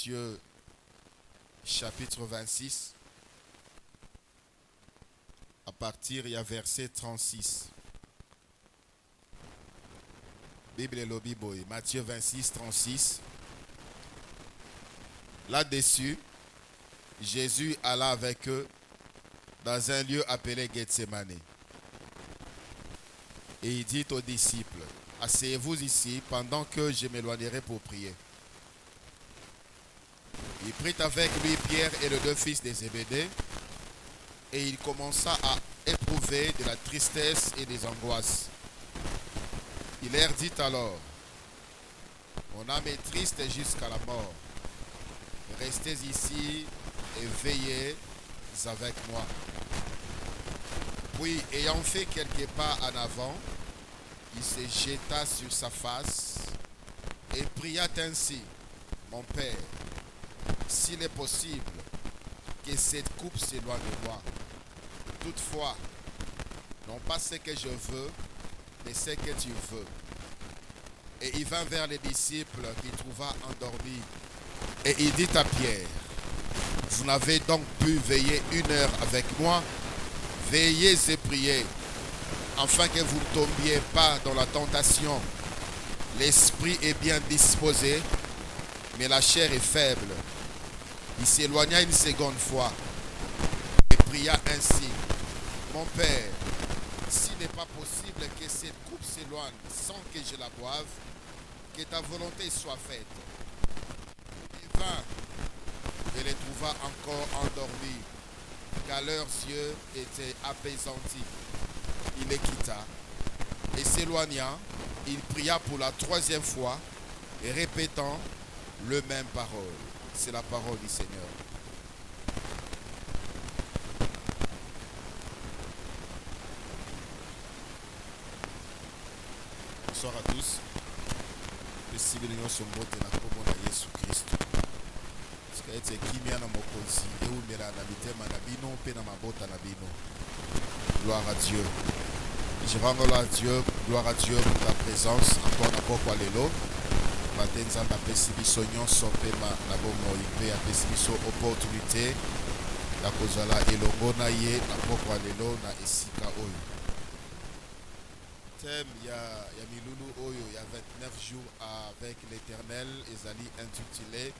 Matthieu chapitre 26, à partir du verset 36. Bible et le Bible, Matthieu 26, 36. Là-dessus, Jésus alla avec eux dans un lieu appelé Gethsémane. Et il dit aux disciples, asseyez-vous ici pendant que je m'éloignerai pour prier. Il prit avec lui Pierre et les deux fils de Zébédée, et il commença à éprouver de la tristesse et des angoisses. Il leur dit alors, mon âme est triste jusqu'à la mort. Restez ici et veillez avec moi. Puis, ayant fait quelques pas en avant, il se jeta sur sa face et pria ainsi, mon Père, s'il est possible, que cette coupe s'éloigne de moi. Toutefois, non pas ce que je veux, mais ce que tu veux. Et il vint vers les disciples qu'il trouva endormis. Et il dit à Pierre, vous n'avez donc pu veiller 1 heure avec moi? Veillez et priez, afin que vous ne tombiez pas dans la tentation. L'esprit est bien disposé, mais la chair est faible. Il s'éloigna une seconde fois et pria ainsi, mon Père, s'il n'est pas possible que cette coupe s'éloigne sans que je la boive, que ta volonté soit faite. Il vint et les trouva encore endormis, car leurs yeux étaient apaisantis. Il les quitta et s'éloigna, il pria pour la 3e fois et répétant le même parole. C'est la parole du Seigneur. Bonsoir à tous. Merci de sur mot de la commune à Jésus Christ. Parce que c'est qui m'a na mokonzi et où mera na bitema na bino pe na mabota na bino. Gloire à Dieu. Je rends gloire à Dieu pour ta présence encore na pokwa lelo. Matenza na pesi biso nyonso pe na bomoi pe apesi biso opportunité na kozala elongo na ye na pokwa lelo na esika oyo. Thème ya milulu oyo ya 29 jours avec l'Éternel ezali intitulé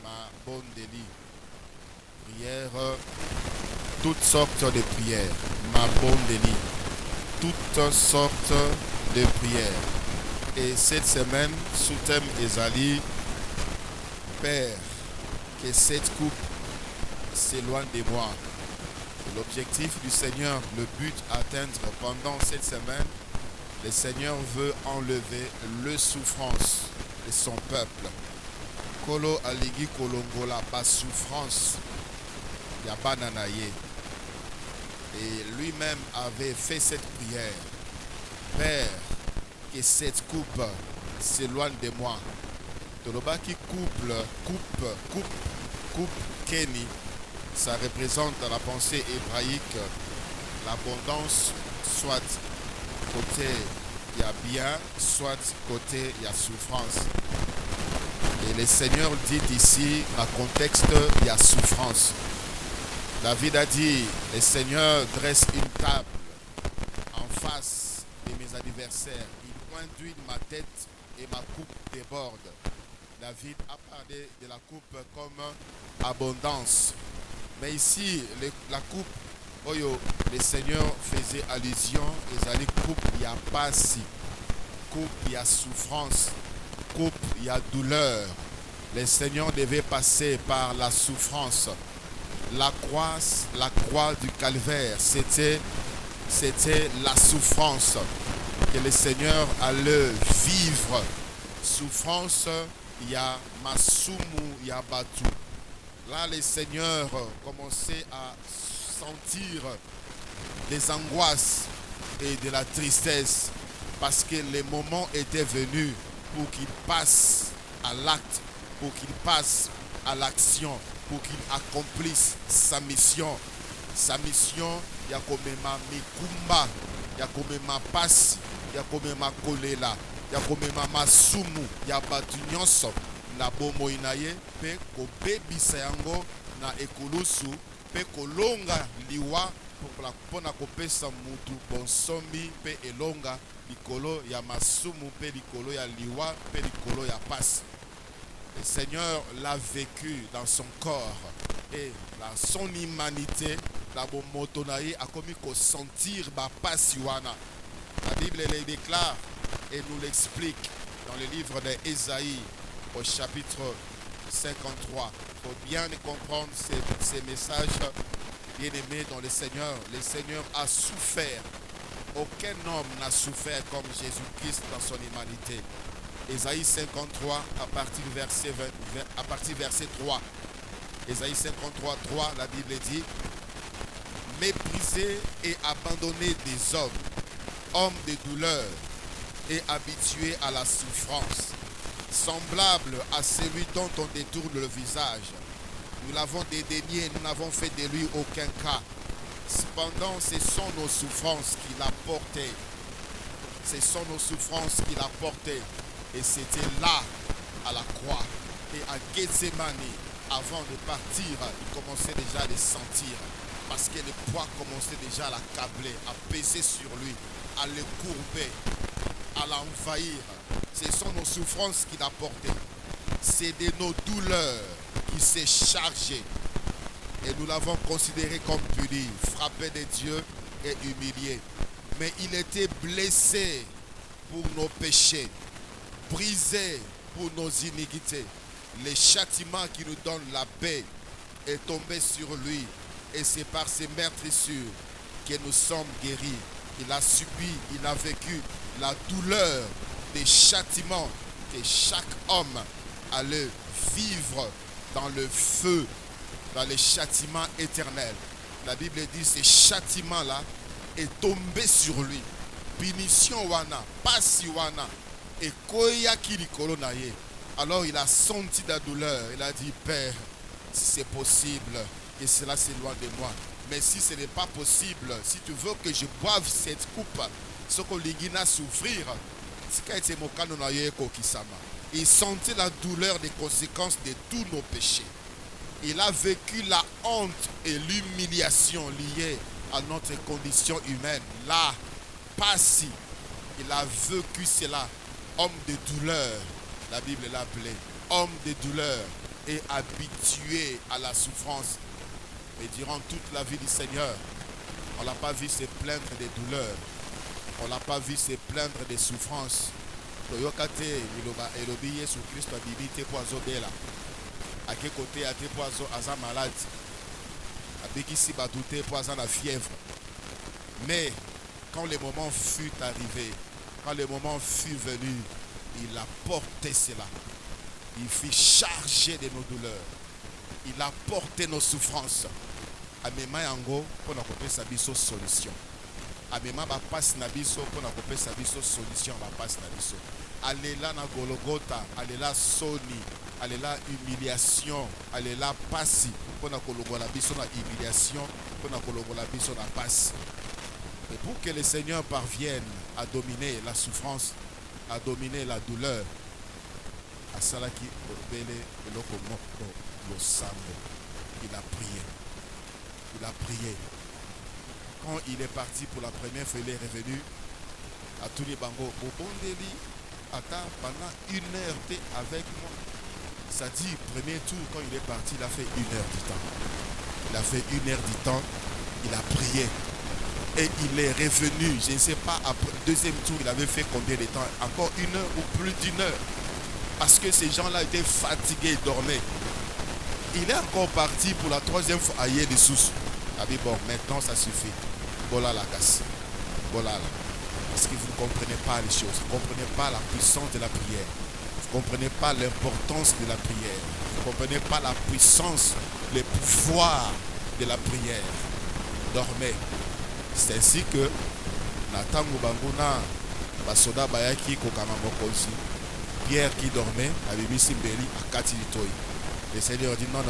ma bonne délit. Prière, toutes sortes de prières, ma bonne délit, toutes sortes de prières. Et cette semaine, sous thème ezali, Père, que cette coupe s'éloigne de moi. L'objectif du Seigneur, le but à atteindre pendant cette semaine, le Seigneur veut enlever la souffrance de son peuple. Kolo aligi kolongola ba souffrance ya bananaye. Et lui-même avait fait cette prière. Père, que cette coupe s'éloigne de moi. Tolobaki coupe Kenny, ça représente dans la pensée hébraïque l'abondance, soit côté il y a bien, soit côté il y a souffrance. Et le Seigneur dit ici, en contexte, il y a souffrance. David a dit, le Seigneur dresse une table en face de mes adversaires. Il pointe ma tête et ma coupe déborde. David a parlé de la coupe comme abondance. Mais ici, la coupe, oyo, le Seigneur faisait allusion, et ça dit coupe, il y a passi, coupe, il y a souffrance, coupe, il y a douleur. Le Seigneur devait passer par la souffrance. La croix du calvaire, c'était la souffrance que le Seigneur allait vivre. Souffrance, il y a masumu, il y a batu. Là, le Seigneur commençait à sentir des angoisses et de la tristesse parce que le moment était venu pour qu'il passe à l'acte, pour qu'il passe à l'action, pour qu'il accomplisse sa mission. Sa mission, il y a comme ma mikumba, il y a comme ma passe, il y a comme ma kolela, il y a comme ma masumu, il y a batu nyonso na bomoi na ye mpe kobebisa yango na ekulusu mpe kolonga liwa mpona kopesa mutu bonsomi mpe elonga likolo ya masumu mpe likolo ya liwa mpe likolo ya pasi. Le Seigneur l'a vécu dans son corps et dans son humanité, la bomotonaye a commis qu'au sentir ba pasi wana. La Bible le déclare et nous l'explique dans le livre d'Ésaïe au chapitre 53. Il faut bien comprendre ces messages bien-aimés dans le Seigneur. Le Seigneur a souffert. Aucun homme n'a souffert comme Jésus-Christ dans son humanité. Ésaïe 53 à partir du verset 3. Ésaïe 53, 3, la Bible dit: méprisé et abandonné des hommes de douleur et habitué à la souffrance, semblable à celui dont on détourne le visage. Nous l'avons dédaigné, nous n'avons fait de lui aucun cas. Cependant, ce sont nos souffrances qu'il a portées. Ce sont nos souffrances qu'il a portées. Et c'était là, à la croix. Et à Gethsemane, avant de partir, il commençait déjà à les sentir. Parce que le poids commençait déjà à l'accabler, à peser sur lui, à le courber, à l'envahir. Ce sont nos souffrances qu'il a portées. C'est de nos douleurs qu'il s'est chargé. Et nous l'avons considéré comme puni, frappé de Dieu et humilié. Mais il était blessé pour nos péchés, brisé pour nos iniquités. Le châtiment qui nous donne la paix est tombé sur lui. Et c'est par ses meurtrissures que nous sommes guéris. Il a subi, il a vécu la douleur des châtiments que chaque homme allait vivre dans le feu, dans les châtiments éternels. La Bible dit que ce châtiment-là est tombé sur lui. Punition wana, pasi wana, et koya kirikolo na ye. Alors il a senti la douleur. Il a dit: Père, si c'est possible, que cela s'éloigne de moi. Mais si ce n'est pas possible, si tu veux que je boive cette coupe, ce qu'on l'igna souffrir, il sentait la douleur des conséquences de tous nos péchés. Il a vécu la honte et l'humiliation liées à notre condition humaine. Là, pas si. Il a vécu cela. Homme de douleur, la Bible l'a appelé. Homme de douleur et habitué à la souffrance. Mais durant toute la vie du Seigneur, on ne l'a pas vu se plaindre des douleurs. On ne l'a pas vu se plaindre des souffrances. Toyokate elobi Yesu Christ a bibi te poazo bela. À quel côté a te poazo aza malade. Abekisi batute poazo la fièvre. Mais quand le moment fut arrivé, quand le moment fut venu, il a porté cela. Il fut chargé de nos douleurs. Il a porté nos souffrances. Amema yango pour nous sa biso solution. Amema ba passe na biso pour nous sa biso solution ba passe na biso. Alela na Golgotha, alela soni, alela humiliation, alela pasi pour nous kologola biso na humiliation, pour nous kologola biso na passe. Et pour que le Seigneur parvienne à dominer la souffrance, à dominer la douleur, à Salaki Obele Eloko Moko Losambo, il a prié. Il a prié. Quand il est parti pour la première fois, il est revenu à tous les bangos. Au bon délit, attends, pendant 1 heure, tu es avec moi. Ça dit, premier tour, quand il est parti, il a fait 1 heure du temps. Il a fait 1 heure du temps. Il a prié. Et il est revenu. Je ne sais pas, après le deuxième tour, il avait fait combien de temps? Encore 1 heure ou plus d'1 heure. Parce que ces gens-là étaient fatigués, ils dormaient. Il est encore parti pour la 3e fois à Yé des sous. Il a dit, bon, maintenant ça suffit. Voilà la casse. Voilà. Parce que vous ne comprenez pas les choses. Vous ne comprenez pas la puissance de la prière. Vous ne comprenez pas l'importance de la prière. Vous ne comprenez pas la puissance, le pouvoir de la prière. Dormez. C'est ainsi que Nathan Moubanguna, Basoda Bayaki, Kokama Mokosi, Pierre qui dormait, a Bibi Simbeli, à Kati Litoy. Le Seigneur dit non.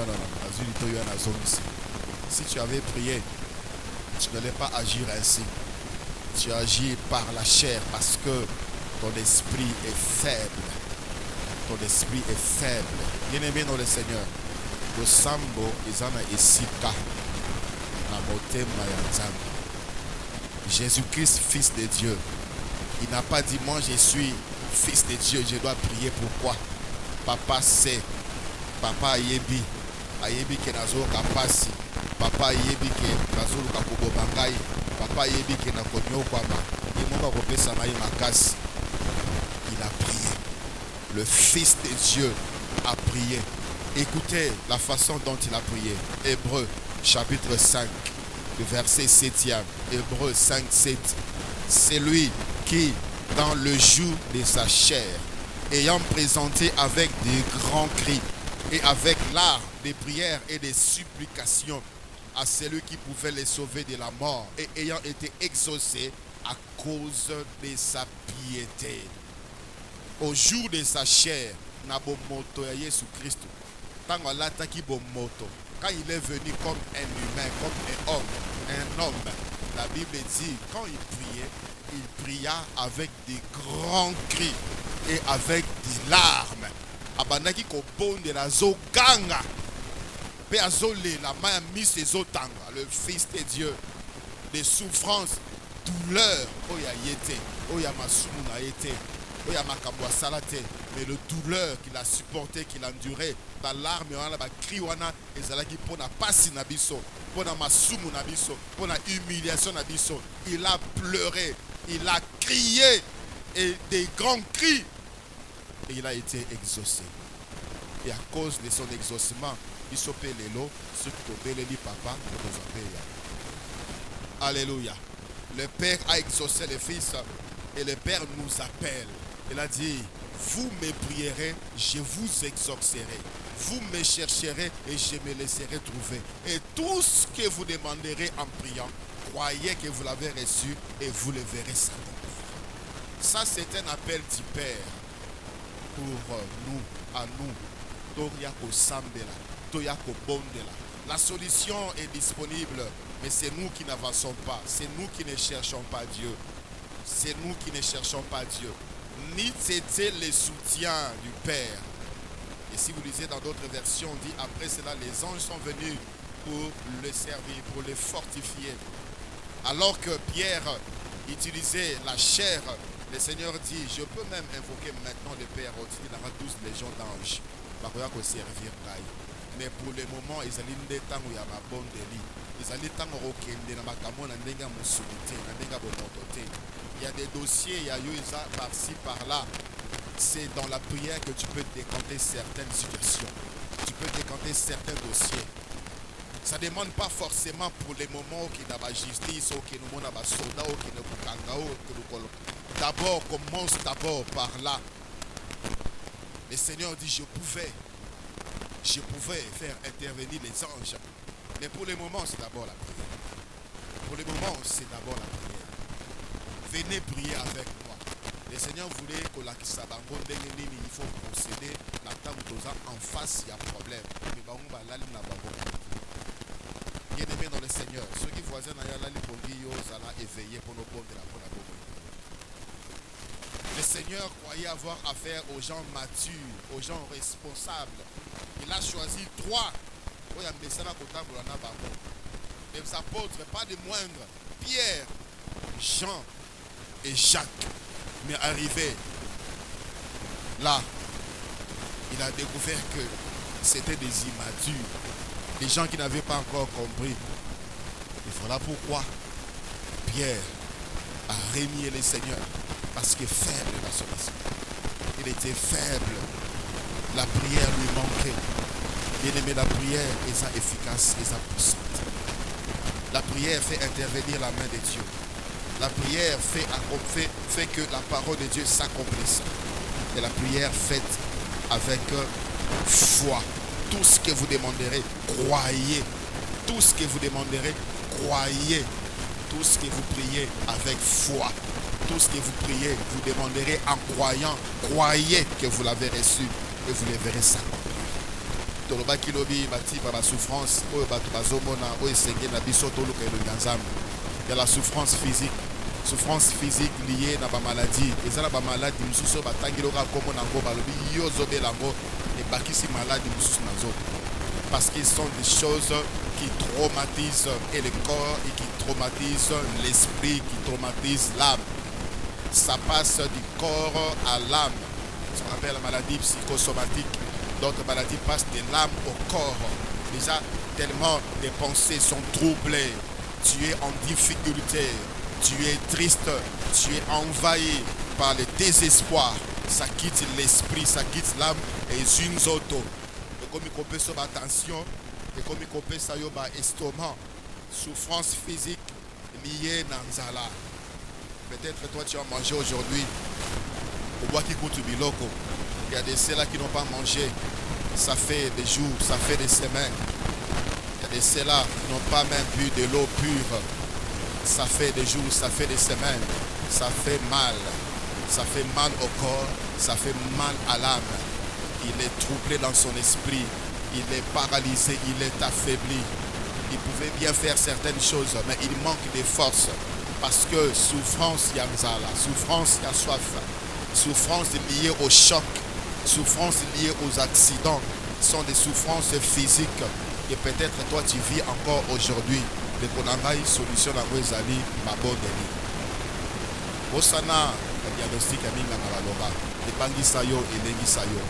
Si tu avais prié, tu n'allais pas agir ainsi. Tu agis par la chair parce que ton esprit est faible. ton esprit est faible. Bien-aimé dans le Seigneur, le sambo izana esika na motema ya Nzambe. Jésus-Christ, fils de Dieu, il n'a pas dit moi je suis fils de Dieu, je dois prier. Pourquoi? Papa sait, papa ayebi ke nazo kapasi, papa ayebi ke nazo luka kobobangai, papa ayebi ke na konyokwama, yemoka kopesa ngai makasi. Il a prié. Le Fils de Dieu a prié. Écoutez la façon dont il a prié. Hébreux chapitre 5, le verset 7e. Hébreux 5, 7. C'est lui qui, dans le jour de sa chair, ayant présenté avec des grands cris et avec l'art des prières et des supplications à celui qui pouvait les sauver de la mort, et ayant été exaucé à cause de sa piété. Au jour de sa chair, na bomoto ya Jésus Christ, quand il est venu comme un humain, comme un homme, la Bible dit, quand il pria avec des grands cris et avec des larmes. Abandaki ko bonde la zo ganga. Pe azole la main mis ses otanga, le Fils de Dieu, des souffrances, douleurs, oya yete, oya masumu na yete, oya makambo salate, mais le douleur qu'il a supporté, qu'il a enduré, dans l'arme wana ba cri wana ezalaki pona pasi na biso, pona masumu na biso, pona humiliation na biso, il a pleuré, il a crié et des grands cris. Et il a été exaucé. Et à cause de son exaucement, il s'opère l'élo, ce qui est papa, alléluia. Le Père a exaucé le Fils et le Père nous appelle. Il a dit, vous me prierez, je vous exaucerai. Vous me chercherez et je me laisserai trouver. Et tout ce que vous demanderez en priant, croyez que vous l'avez reçu et vous le verrez s'accomplir. Ça, c'est un appel du Père. Pour nous, à nous, Toriako Sambela, Toriako Bondela. La solution est disponible, mais c'est nous qui n'avançons pas. C'est nous qui ne cherchons pas Dieu. C'est nous qui ne cherchons pas Dieu. Ni c'était le soutien du Père. Et si vous lisez dans d'autres versions, on dit après cela, les anges sont venus pour le servir, pour le fortifier. Alors que Pierre utilisait la chair, le Seigneur dit, je peux même invoquer maintenant le Père, il y aura 12 légions d'anges. Servir. Mais pour le moment, ils allaient des temps où il y a ma bonne délit. Ils allaient temps où il y a des dossiers, il y a eu ça par-ci, par-là. C'est dans la prière que tu peux décanter certaines situations. Tu peux décanter certains dossiers. Ça ne demande pas forcément pour les moments où il y a la justice, où il y a des soldats, où il y a des d'abord, commence d'abord par là. Le Seigneur dit, je pouvais faire intervenir les anges. Mais pour le moment, c'est d'abord la prière. Pour le moment, c'est d'abord la prière. Venez prier avec moi. Le Seigneur voulait que la Kisabango il faut procéder. La table en face, il y a un problème. Bien-aimés dans le Seigneur, ceux qui voisins sont éveillés pour nos pauvres de la bonne. Le Seigneur croyait avoir affaire aux gens matures, aux gens responsables. Il a choisi 3. Les apôtres, pas de moindre. Pierre, Jean et Jacques. Mais arrivé là, il a découvert que c'était des immatures. Des gens qui n'avaient pas encore compris. Et voilà pourquoi Pierre a remis le Seigneur. Parce qu'il est faible dans son esprit. Il était faible. La prière lui manquait. Bien-aimé, la prière est efficace et puissante. La prière fait intervenir la main de Dieu. La prière fait que la parole de Dieu s'accomplisse. Et la prière faite avec foi. Tout ce que vous demanderez, croyez. Tout ce que vous demanderez, croyez. Tout ce que vous priez avec foi. Tout ce que vous priez, vous demanderez en croyant. Croyez que vous l'avez reçu et vous le verrez s'accomplir. Il y a la souffrance physique, souffrance physique liée à la maladie. Et ça, la maladie, nous sommes comme maladie, parce qu'ils sont des choses qui traumatisent et le corps et qui traumatisent l'esprit, qui traumatisent l'âme. Ça passe du corps à l'âme. Ce qu'on appelle la maladie psychosomatique. D'autres maladies passent de l'âme au corps. Déjà, tellement les pensées sont troublées. Tu es en difficulté. Tu es triste. Tu es envahi par le désespoir. Ça quitte l'esprit, ça quitte l'âme et une auto. Et comme il coupe sur ma tension, et comme il coupe sur ma estomac, souffrance physique liée à Nzala. Peut-être toi tu as mangé aujourd'hui. Au bois qui coûte biloko. Il y a des ceux-là qui n'ont pas mangé. Ça fait des jours, ça fait des semaines. Il y a des ceux-là qui n'ont pas même bu de l'eau pure. Ça fait des jours, ça fait des semaines. Ça fait mal. Ça fait mal au corps. Ça fait mal à l'âme. Il est troublé dans son esprit. Il est paralysé. Il est affaibli. Il pouvait bien faire certaines choses, mais il manque de force. Parce que souffrance, il y a Nzala. Souffrance, il y a soif. Souffrance liée au choc. Souffrances liées aux accidents sont des souffrances physiques que peut-être toi tu vis encore aujourd'hui. Le konangai solution à Wezali, ma bonne amie. Osana, diagnostic à Minga Mabaloba, les bangisayo et lengisayo.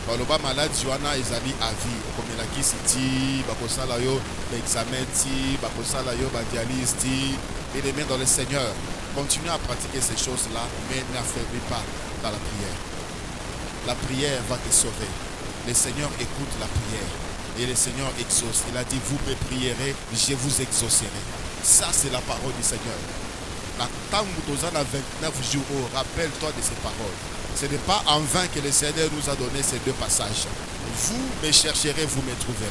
Baloba malade, Joana Ezali à vie. Comme la kisiti, bakosalayo, l'examen ti, bakosalayo, badialyse ti, et les mains dans le Seigneur. Continue à pratiquer ces choses-là, mais n'affaiblis pas dans la prière. La prière va te sauver. Le Seigneur écoute la prière. Et le Seigneur exauce. Il a dit, vous me prierez, je vous exaucerai. Ça, c'est la parole du Seigneur. Tant que tu as 29 jours, rappelle-toi de ces paroles. Ce n'est pas en vain que le Seigneur nous a donné ces deux passages. Vous me chercherez, vous me trouverez.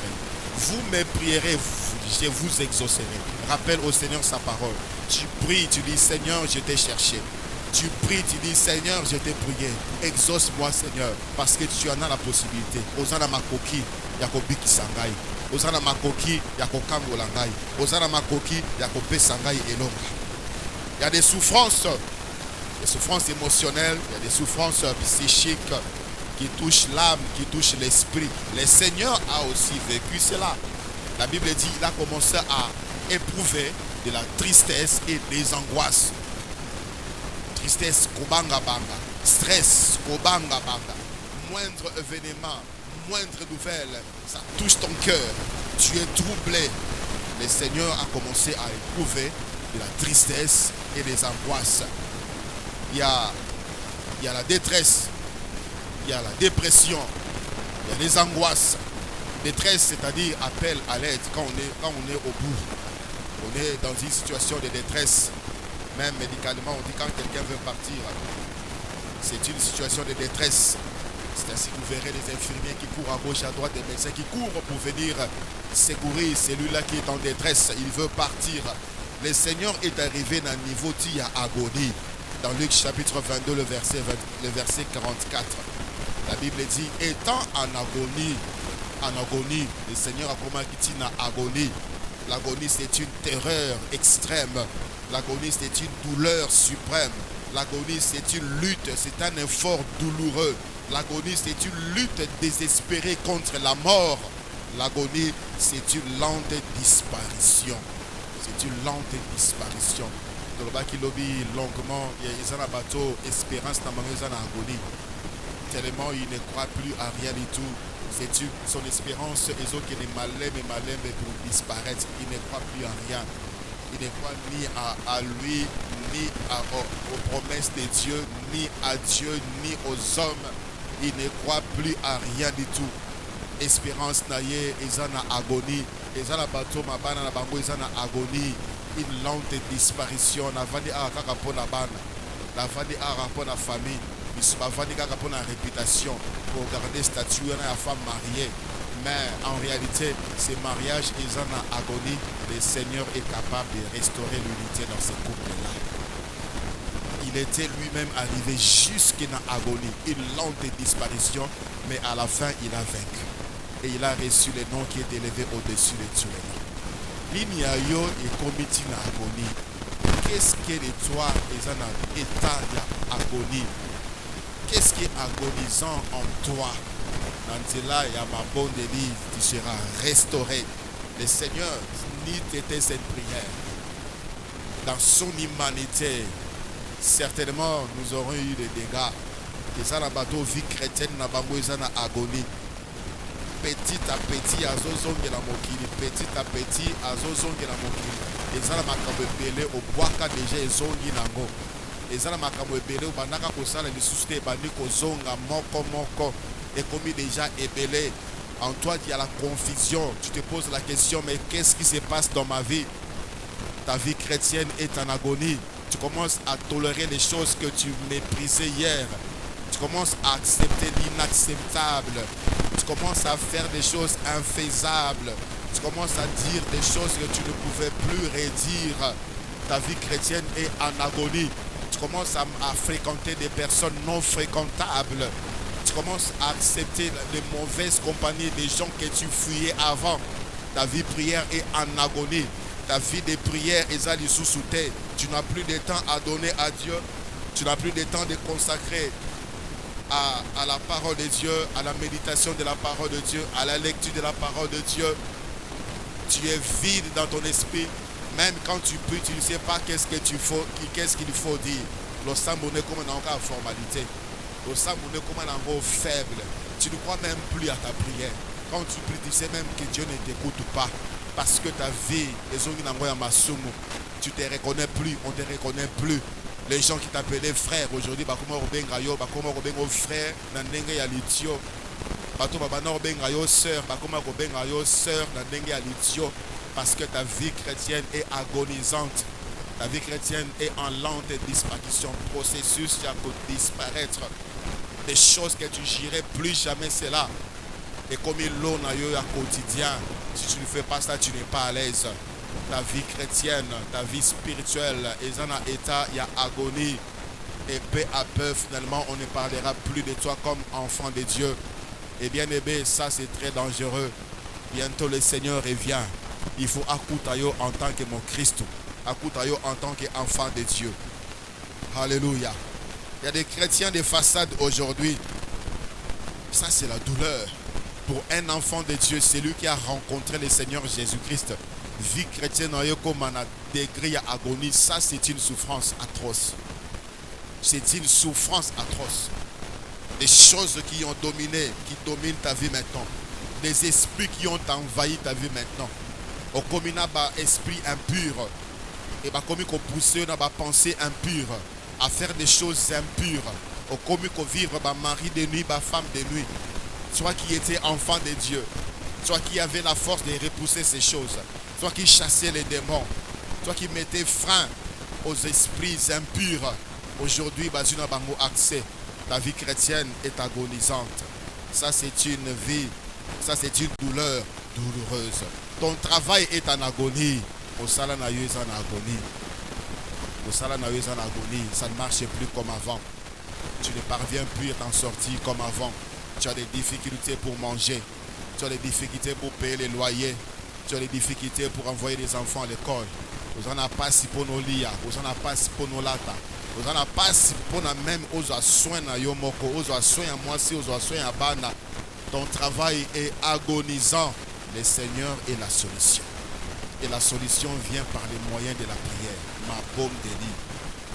Vous me prierez, je vous exaucerai. Rappelle au Seigneur sa parole. Tu pries, tu dis, Seigneur, je t'ai cherché. Tu pries, tu dis, Seigneur, je t'ai prié. Exauce-moi, Seigneur, parce que tu en as la possibilité. Osana makoki, yakobi kisangai. Osana makoki, yakokango langai. Osana makoki, yakope sangai elonga. Il y a des souffrances émotionnelles, il y a des souffrances psychiques qui touchent l'âme, qui touchent l'esprit. Le Seigneur a aussi vécu cela. La Bible dit, il a commencé à éprouver de la tristesse et des angoisses. Tristesse, kobanga banga. Stress, kobanga banga. Moindre événement, moindre nouvelle, ça touche ton cœur. Tu es troublé. Le Seigneur a commencé à éprouver de la tristesse et des angoisses. Il y a la détresse, il y a la dépression, il y a les angoisses. Détresse, c'est-à-dire appel à l'aide quand on est au bout. On est dans une situation de détresse. Même médicalement, on dit quand quelqu'un veut partir, c'est une situation de détresse. C'est ainsi que vous verrez les infirmiers qui courent à gauche, à droite, des médecins qui courent pour venir secourir celui-là qui est en détresse. Il veut partir. Le Seigneur est arrivé dans un niveau qui a agonie. Dans Luc chapitre 22, le verset 44. La Bible dit, étant en agonie, le Seigneur a comment qu'il dit en agonie. L'agonie, c'est une terreur extrême. L'agonie, c'est une douleur suprême. L'agonie, c'est une lutte, c'est un effort douloureux. L'agonie, c'est une lutte désespérée contre la mort. L'agonie, c'est une lente disparition. C'est une lente disparition. Dans le bas qui lobby longuement, il y a un bateau, espérance dans une agonie. Tellement il ne croit plus à rien du tout. C'est son espérance, ils ont qu'il est malin pour disparaître. Il ne croit plus à rien. Il ne croit ni à lui, ni aux promesses de Dieu, ni à Dieu, ni aux hommes. Il ne croit plus à rien du tout. Espérance naïe, ils sont en agonie. Ils ont un bateau, ils sont en agonie. Une lente disparition. La vandi a pour la bande. La vandi a pour la famille. La vandi a pour la réputation. Pour garder statut de la femme mariée. Mais en réalité, ces mariages, ils sont en agonie. Le Seigneur est capable de restaurer l'unité dans ces couples-là. Il était lui-même arrivé jusqu'à l'agonie, une lente disparition, mais à la fin, il a vaincu. Et il a reçu le nom qui est élevé au-dessus de tous les noms. L'ignayo est commis une agonie. qu'est-ce qui est de toi et un état d'agonie? Qu'est-ce qui est agonisant en toi? Nantila ya mabondeli, tu seras restauré. Le Seigneur ni t'était cette prière. Dans son humanité, certainement nous aurons eu des dégâts. Et ça, la bateau vie chrétienne n'a pas besoin d'agonie. Petit à petit, azozongela mokili. Petit à petit, azozongela mokili. Et ça, la makambo belé au bois déjà ezongi nango. Et ça, la makambo belé au banaka kosala les suscités bandi kozonga moko. Et comme déjà ébélé, en toi il y a la confusion. Tu te poses la question, mais qu'est-ce qui se passe dans ma vie? Ta vie chrétienne est en agonie. Tu commences à tolérer les choses que tu méprisais hier. Tu commences à accepter l'inacceptable. Tu commences à faire des choses infaisables. Tu commences à dire des choses que tu ne pouvais plus redire. Ta vie chrétienne est en agonie. Tu commences à fréquenter des personnes non fréquentables. Tu commences à accepter les mauvaises compagnies des gens que tu fuyais avant. Ta vie prière est en agonie. Ta vie de prière est à l'issue-sous-terre. Tu n'as plus de temps à donner à Dieu. Tu n'as plus de temps de consacrer à la parole de Dieu, à la méditation de la parole de Dieu, à la lecture de la parole de Dieu. Tu es vide dans ton esprit. Même quand tu pries, tu ne sais pas qu'est-ce qu'il faut dire. Le samboné comme une formalité. Le samboné comme un faible. Tu ne crois même plus à ta prière. Quand tu pries, tu sais même que Dieu ne t'écoute pas. Parce que ta vie, tu ne te reconnais plus, on ne te reconnaît plus. Les gens qui t'appelaient frère aujourd'hui, frère, parce que ta vie chrétienne est agonisante. Ta vie chrétienne est en lente disparition, processus qui a disparaître. Des choses que tu n'irais plus jamais cela. Et comme il l'eau quotidien, si tu ne fais pas ça, tu n'es pas à l'aise. Ta vie chrétienne, ta vie spirituelle, et dans un état, il y a agonie. Et peu à peu, finalement, on ne parlera plus de toi comme enfant de Dieu. Et bien aimé, ça c'est très dangereux. Bientôt le Seigneur revient. Il faut Akutayo en tant que mon Christ. Akutayo en tant qu'enfant de Dieu. Alléluia. Il y a des chrétiens de façade aujourd'hui. Ça c'est la douleur. Pour un enfant de Dieu, c'est lui qui a rencontré le Seigneur Jésus-Christ. Vie chrétienne en degré à agonie, ça c'est une souffrance atroce. C'est une souffrance atroce. Des choses qui ont dominé, qui dominent ta vie maintenant. Des esprits qui ont envahi ta vie maintenant. Au commun esprit impur. Et comme qu'on pousse dans ma pensée impure à faire des choses impures. Au commun qu'on vivre mari de nuit, femme de nuit. Toi qui étais enfant de Dieu, toi qui avais la force de repousser ces choses, toi qui chassais les démons, toi qui mettais frein aux esprits impurs, aujourd'hui, tu n'as pas accès. Ta vie chrétienne est agonisante. Ça, c'est une vie, ça, c'est une douleur douloureuse. Ton travail est en agonie. Au salanaïeux est en agonie. Au salanaïeux est en agonie. Ça ne marche plus comme avant. Tu ne parviens plus à t'en sortir comme avant. Tu as des difficultés pour manger. Tu as des difficultés pour payer les loyers. Tu as des difficultés pour envoyer les enfants à l'école. Vous en avez pas si pour nos lia. Vous en avez pas si pour nos lata. Vous en avez pas si pour même aux soins à Yomoko, aux soins à moi si aux soins à Bana. Ton travail est agonisant. Le Seigneur est la solution. Et la solution vient par les moyens de la prière. Ma bombe délit.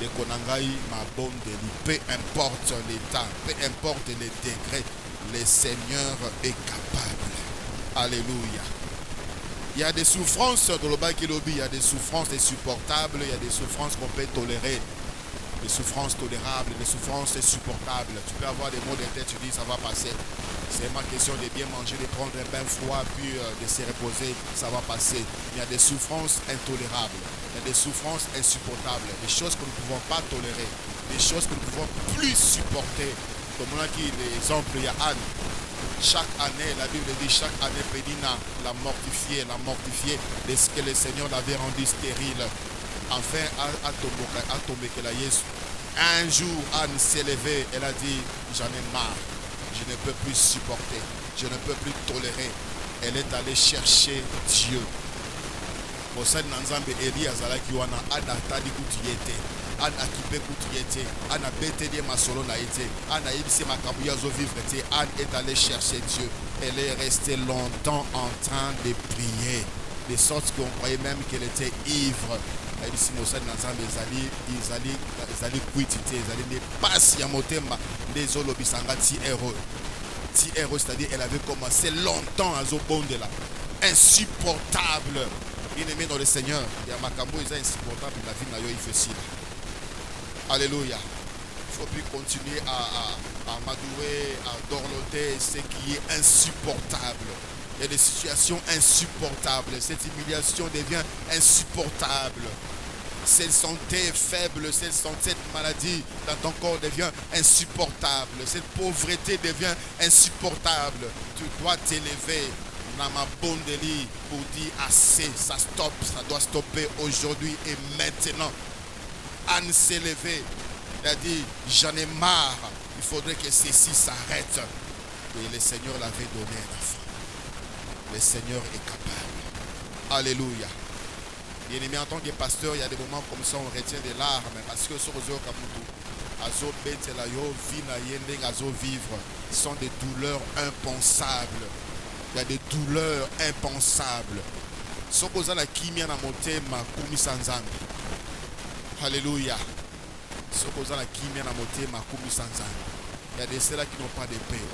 De Konangaï, ma bombe délit. Peu importe l'état, peu importe les degrés. Le Seigneur est capable. Alléluia. Il y a des souffrances dans le Bakilobi, il y a des souffrances insupportables, il y a des souffrances qu'on peut tolérer. Des souffrances tolérables, des souffrances supportables. Tu peux avoir des maux de tête, tu dis ça va passer. C'est ma question de bien manger, de prendre un bain froid, puis de se reposer, ça va passer. Il y a des souffrances intolérables, il y a des souffrances insupportables, des choses que nous ne pouvons pas tolérer, des choses que nous ne pouvons plus supporter. Comme on a dit l'exemple, il y a Anne. Chaque année, la Bible dit, chaque année, Pénina l'a mortifié, de ce que le Seigneur l'avait rendu stérile. Enfin, à tomber que la Yesu. Un jour, Anne s'est levée, elle a dit, j'en ai marre, je ne peux plus supporter, je ne peux plus tolérer. Elle est allée chercher Dieu. mosali na nzambe Eli azalaki wana adatali kutu ye te, anakipe kutu ye te, anabeteli ye masolo na ye te, anayebisi makambo ye azovivre te. Anne est allée chercher Dieu. Elle est restée longtemps en train de prier, de sorte qu'on croyait même qu'elle était ivre. ayebisi mosali na nzambe ezali kwiti te, ezali nde pasi ya motema nde ezolobisa nga ti héros, c'est-à-dire elle avait commencé longtemps à zobondela, insupportable. Bien aimé dans le Seigneur, il y a makambo est insupportable la vie na yo ifesila. Alléluia. Il ne faut plus continuer à madouer, à dorloter ce qui est insupportable. Il y a des situations insupportables. Cette humiliation devient insupportable. Cette santé faible, cette maladie dans ton corps devient insupportable. Cette pauvreté devient insupportable. Tu dois t'élever dans ma bonne délit pour dire assez, ça stoppe, ça doit stopper aujourd'hui et maintenant. Anne s'est levée. Il a dit, j'en ai marre, il faudrait que ceci s'arrête. Et le Seigneur l'avait donné un enfant. Le Seigneur est capable. Alléluia. Bien aimé, en tant que pasteur, il y a des moments comme ça, on retient des larmes. Parce que ce sont des douleurs impensables. Il y a des douleurs impensables. Alléluia. Il y a des ceux-là qui n'ont pas de paix.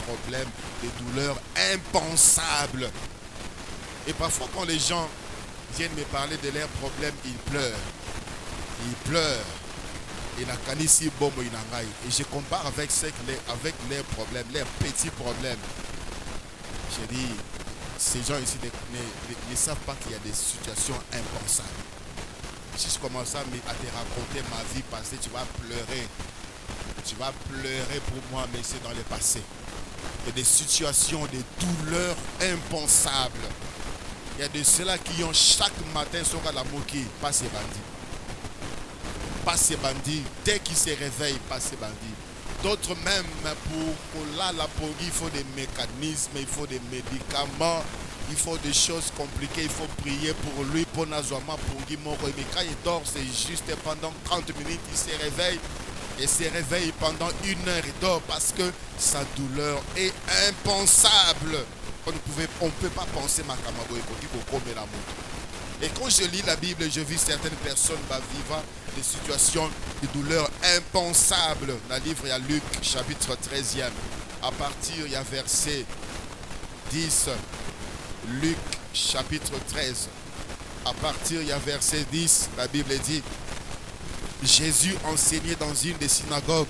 Problème, des douleurs impensables. Et parfois quand les gens viennent me parler de leurs problèmes, ils pleurent. Ils pleurent. Et je compare avec leurs problèmes, leurs petits problèmes. J'ai dit, ces gens ici ne savent pas qu'il y a des situations impensables. Si je commence à te raconter ma vie passée, tu vas pleurer. Tu vas pleurer pour moi, mais c'est dans le passé. Il y a des situations, des douleurs impensables. Il y a de ceux-là qui ont chaque matin sur la moquille, pas ces bandits. Pas ces bandits. Dès qu'ils se réveillent, pas ces bandits. D'autres même, pour la pogie, il faut des mécanismes, il faut des médicaments. Il faut des choses compliquées, il faut prier pour lui, pour Nazouama, pour Guimoro. Mais quand il dort, c'est juste pendant 30 minutes, il se réveille. Et se réveille pendant 1 heure, il dort parce que sa douleur est impensable. On ne peut pas penser Makamabo et la moto. Et quand je lis la Bible, je vis certaines personnes vivant des situations de douleur impensables. Dans le livre, il y a Luc, chapitre 13e. À partir, il y a verset 10. Luc chapitre 13, à partir, il y a verset 10, la Bible dit, Jésus enseignait dans une des synagogues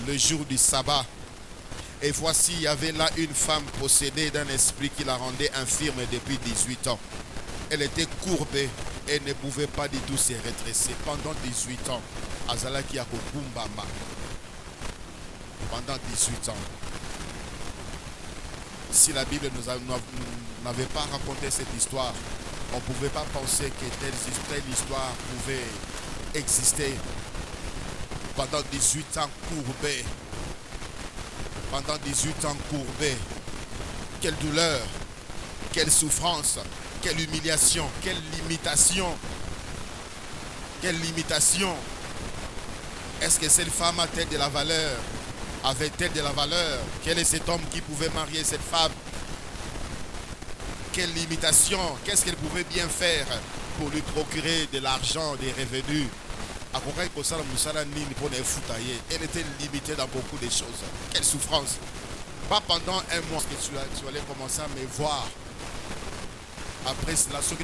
le jour du sabbat. Et voici, il y avait là une femme possédée d'un esprit qui la rendait infirme depuis 18 ans. Elle était courbée et ne pouvait pas du tout se redresser pendant 18 ans. Azalaki Yakobumbama. Pendant 18 ans. Si la Bible n'avait pas raconté cette histoire, on ne pouvait pas penser que telle histoire pouvait exister. Pendant 18 ans courbé. Pendant 18 ans courbé. Quelle douleur, quelle souffrance, quelle humiliation, quelle limitation. Quelle limitation. Est-ce que cette femme a-t-elle de la valeur? Avait-elle de la valeur? Quel est cet homme qui pouvait marier cette femme? Quelle limitation? Qu'est-ce qu'elle pouvait bien faire pour lui procurer de l'argent, des revenus? Elle était limitée dans beaucoup de choses. Quelle souffrance! Pas pendant un mois que tu allais commencer à me voir. Après cela, tu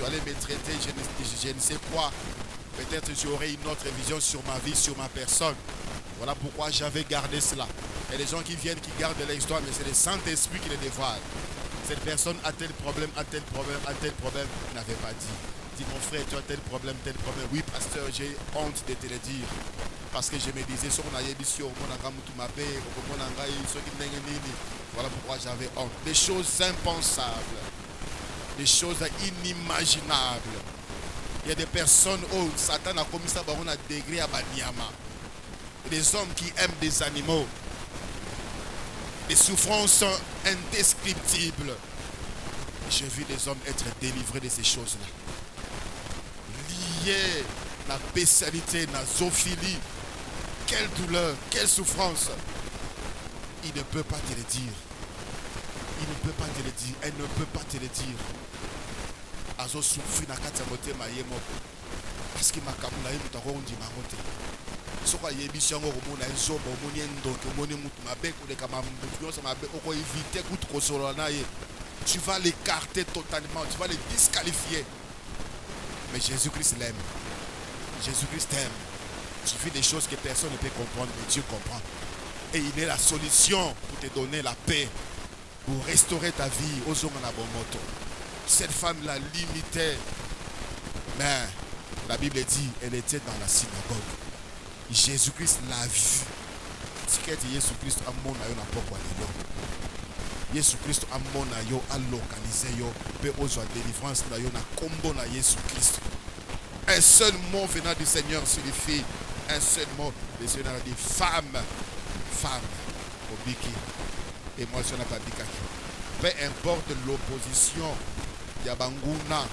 allais me traiter, je ne sais quoi. Peut-être j'aurai une autre vision sur ma vie, sur ma personne. Voilà pourquoi j'avais gardé cela. Et les gens qui viennent, qui gardent l'histoire, mais c'est le Saint-Esprit qui les dévoile. Cette personne a tel problème, a tel problème, a tel problème. Il n'avait pas dit. Dis mon frère, tu as tel problème, tel problème. Oui, pasteur, j'ai honte de te le dire. Parce que je me disais, voilà pourquoi j'avais honte. Des choses impensables. Des choses inimaginables. Il y a des personnes où Satan a commis ça à degré à Banyama. Des hommes qui aiment des animaux. des souffrances indescriptibles. J'ai vu des hommes être délivrés de ces choses-là. Liés à la bestialité, la zoophilie. Quelle douleur, quelle souffrance. Il ne peut pas te le dire. Il ne peut pas te le dire. Elle ne peut pas te le dire. Azo souffri na kati ya motema ye moko. Parce que makamu na ye mutu akondima yango te. Soko ayebisi yango komona ezoba omoni endoki omoni mutu mabe koleka mamutu nyonso mabe okoevite kutu kosolola na ye. Tu vas l'écarter totalement, tu vas le disqualifier. Mais Jésus-Christ l'aime. Jésus-Christ t'aime. Tu fais des choses que personne ne peut comprendre, mais Dieu comprend. Et il est la solution pour te donner la paix, pour restaurer ta vie aux hommes à bon moto. Cette femme-là limitait. Mais la Bible dit, elle était dans la synagogue. Jésus-Christ l'a vue. Ce qui est Jésus-Christ a mon aïe n'a pas quoi de Jésus-Christ a mon aïe a localisé yo. Pe ozo délivrance na yo na combo na Jésus-Christ. Un seul mot venant du Seigneur suffit. Un seul mot. Le Seigneur a dit femme. Femme. Obiki. Et moi je n'ai pas dit kaki. Peu importe l'opposition. Yabanguna.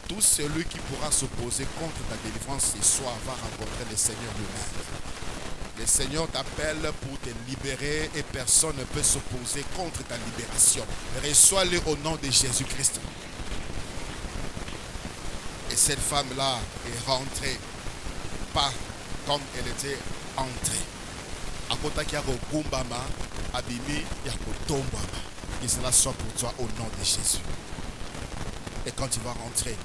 Tout celui qui pourra s'opposer contre ta délivrance ce soir va rencontrer le Seigneur lui-même. Le Seigneur t'appelle pour te libérer et personne ne peut s'opposer contre ta libération. Reçois-le au nom de Jésus-Christ. Et cette femme-là est rentrée, pas comme elle était entrée. À côté qui a Gumbama, Abimi, Yakotombama. Que cela soit pour toi au nom de Jésus. Et quand tu vas rentrer,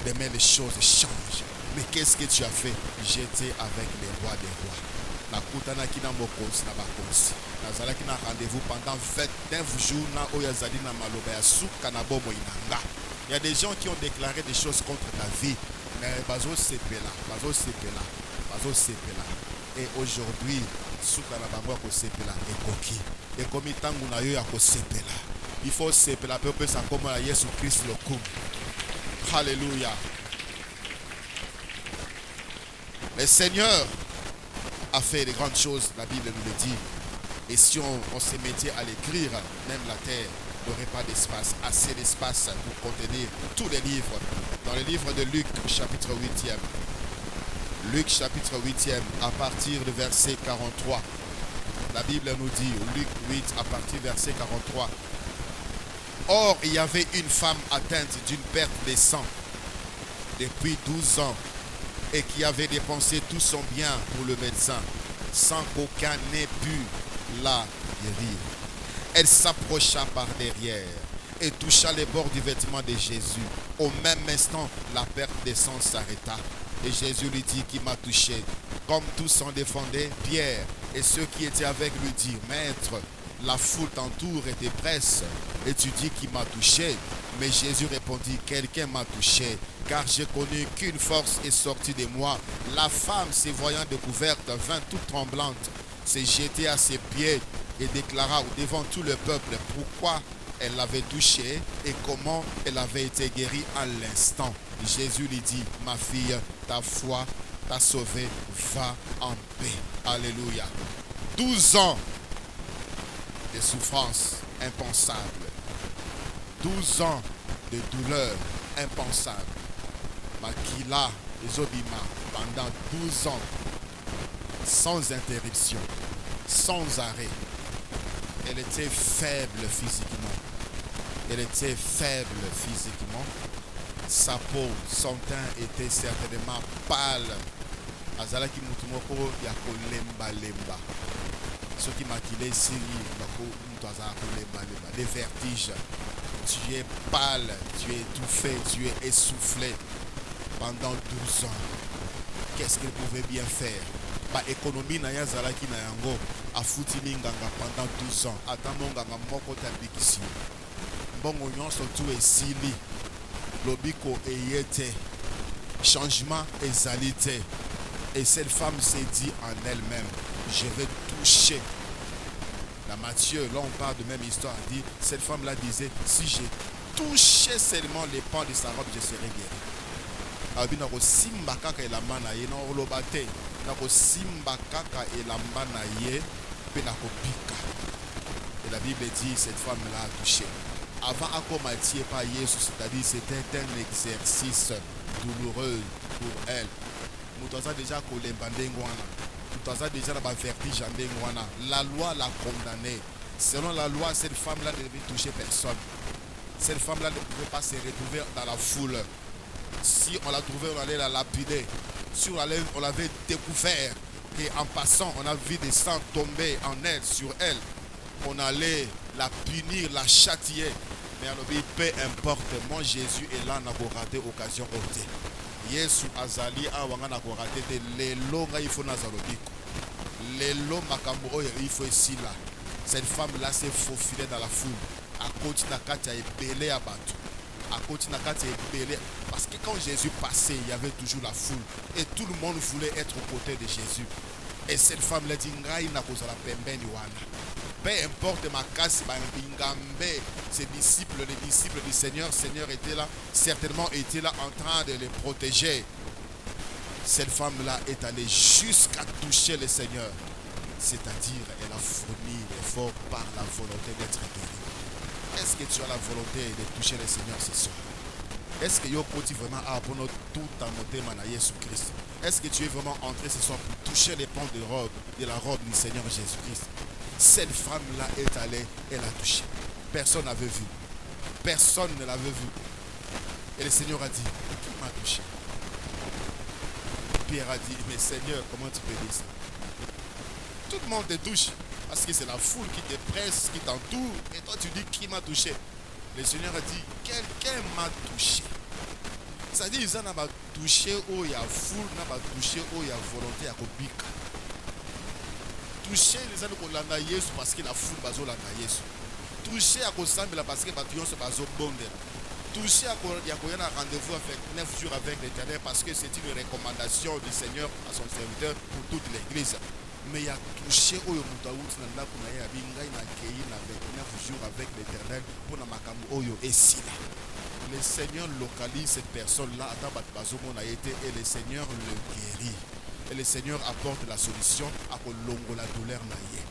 demain les choses changent. Mais qu'est-ce que tu as fait? J'étais avec les rois des rois. La koutana qui n'a mokosi na bakosi. Nazala qui n'a rendez-vous pendant 29 jours na oyazali na maloba ya suka na bomo inanga. Il y a des gens qui ont déclaré des choses contre ta vie. Mais bazo sepela, bazo sepela, bazo sepela. Et aujourd'hui, suka na bango ko sepela ekoki. Et comme itangu na yo ya ko sepela. Il faut sepela peuple ça comme à Jésus Christ le coup. Alléluia. Le Seigneur a fait de grandes choses, la Bible nous le dit. Et si on se mettait à l'écrire, même la terre n'aurait pas d'espace, assez d'espace pour contenir tous les livres. Dans le livre de Luc, chapitre 8e. Luc, chapitre 8e, à partir du verset 43. La Bible nous dit, Luc 8, à partir du verset 43. Or, il y avait une femme atteinte d'une perte de sang depuis 12 ans et qui avait dépensé tout son bien pour le médecin sans qu'aucun n'ait pu la guérir. Elle s'approcha par derrière et toucha les bords du vêtement de Jésus. Au même instant, la perte de sang s'arrêta. Et Jésus lui dit qu'il m'a touché. Comme tous s'en défendaient, Pierre et ceux qui étaient avec lui dirent, Maître, la foule t'entoure et te presse, et tu dis qu'il m'a touché. Mais Jésus répondit, quelqu'un m'a touché, car j'ai connu qu'une force est sortie de moi. La femme, se voyant découverte, vint toute tremblante, s'est jetée à ses pieds et déclara devant tout le peuple pourquoi elle l'avait touché et comment elle avait été guérie à l'instant. Jésus lui dit, ma fille, ta foi t'a sauvée, va en paix. Alléluia. 12 ans de souffrance impensable. 12 ans de douleur impensable. Makila et Zobima pendant 12 ans, sans interruption, sans arrêt. Elle était faible physiquement. Elle était faible physiquement. Sa peau, son teint était certainement pâle. Azalaki mutumoko ya kolemba lemba. Ce qui maquillait ici, des vertiges. Tu es pâle, tu es étouffé, tu es essoufflé pendant 12 ans. Qu'est-ce qu'elle pouvait bien faire? Ba économie na ya zalaki na yango afutini nganga pendant 12 ans. Atamo nganga moko tabikisi. Mbongo nyonso tu esili. Lobiko eyete. Changement ezalité. Et cette femme s'est dit en elle-même, je vais toucher. Dans Matthieu, là on parle de même histoire, elle dit, cette femme-là disait, si j'ai touché seulement les pans de sa robe, je serai guéri. nakosimba kaka elamba na ye pe nakobika. Et la Bible dit cette femme-là a touché. Avant à combattre par Jésus, c'est-à-dire c'était un exercice douloureux pour elle. Nous avons déjà déjà la vertige. La loi l'a condamnée. Selon la loi, cette femme-là ne devait toucher personne. Cette femme-là ne pouvait pas se retrouver dans la foule. Si on la trouvait, on allait la lapider. Si on l'avait découvert et en passant, on a vu des sangs tomber en elle, sur elle, on allait la punir, la châtier. Mais alors, peu importe, moi Jésus est là, n'a pas raté occasion ôtée. Yesu azali awanga n'a pas raté les longs, il faut nazarobiko. Les longs makambo il faut ici là. Cette femme-là s'est faufilée dans la foule. À côté de Katia est belé à battre. À côté de Katia est belé. Parce que quand Jésus passait, il y avait toujours la foule. Et tout le monde voulait être aux côtés de Jésus. Et cette femme-là dit, peu importe ma casse, ses disciples, les disciples du Seigneur, Seigneur était là, certainement était là en train de les protéger. Cette femme-là est allée jusqu'à toucher le Seigneur. C'est-à-dire, elle a fourni l'effort par la volonté d'être guérie. Est-ce que tu as la volonté de toucher le Seigneur ce soir? Est-ce que tu es vraiment à tout en noter Jésus-Christ? Est-ce que tu es vraiment entré ce soir pour toucher les pans de la robe du Seigneur Jésus-Christ? Cette femme-là est allée, elle a touché. Personne n'avait vu. Personne ne l'avait vu. Et le Seigneur a dit, qui m'a touché? Pierre a dit, mais Seigneur, comment tu peux dire ça? Tout le monde te touche. Parce que c'est la foule qui te presse, qui t'entoure. Et toi tu dis, qui m'a touché? Le Seigneur a dit, quelqu'un m'a touché. C'est-à-dire, ils n'ont pas touché où il y a foule, n'a pas touché où il y a volonté à Kobika. Toucher les gens qui l'ont Jésus parce que la foule bazo l'a Jésus. Toucher à Kosambi parce que Batuyon se bazo bonde. Toucher à Koyana un rendez-vous avec 9 jours avec l'Éternel parce que c'est une recommandation du Seigneur à son serviteur pour toute l'Église. Mais il y a touché au Yomoutaout Nanda Kunaya Binga na Keyi na 29 jours avec l'Éternel pour na Makamu Oyo et Sila. Le Seigneur localise cette personne-là et le Seigneur le guérit. Et le Seigneur apporte la solution à Kolongo la douleur naïe.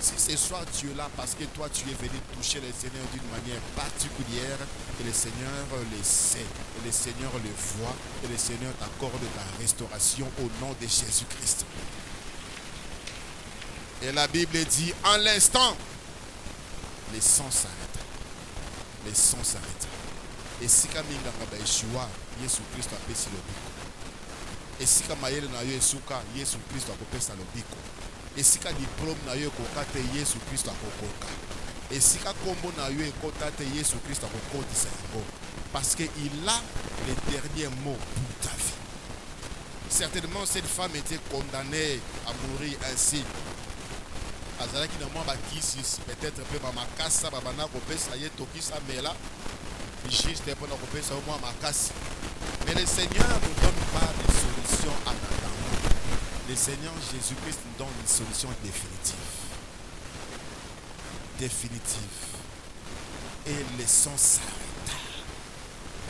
Si ce soir tu es là parce que toi tu es venu toucher le Seigneur d'une manière particulière, et le Seigneur le sait, et le Seigneur le voit, et le Seigneur t'accorde la restauration au nom de Jésus-Christ. Et la Bible dit, en l'instant, les sons s'arrêtent. Les sons s'arrêtent. Et si comme Yeshua, Jésus-Christ a payé le bico. Et si comme Mayel na Yesuka, Jésus-Christ a payé le bico. Et si comme diplôme na Yekokate, Jésus-Christ a kokoka. Et si comme combo na Yekokate, Jésus-Christ a kokoti sango. Parce qu'il a les derniers mots pour ta vie. Certainement cette femme était condamnée à mourir ainsi. Azalaki na moi bakisi peut-être peu ba makasa ba bana ko pesa ye tokisa mela juste pour na ko pesa au moins makasi. Mais le Seigneur ne nous donne pas de solution en attendant. Le Seigneur Jésus-Christ nous donne une solution définitive. Définitive. Et les sons s'arrêtent.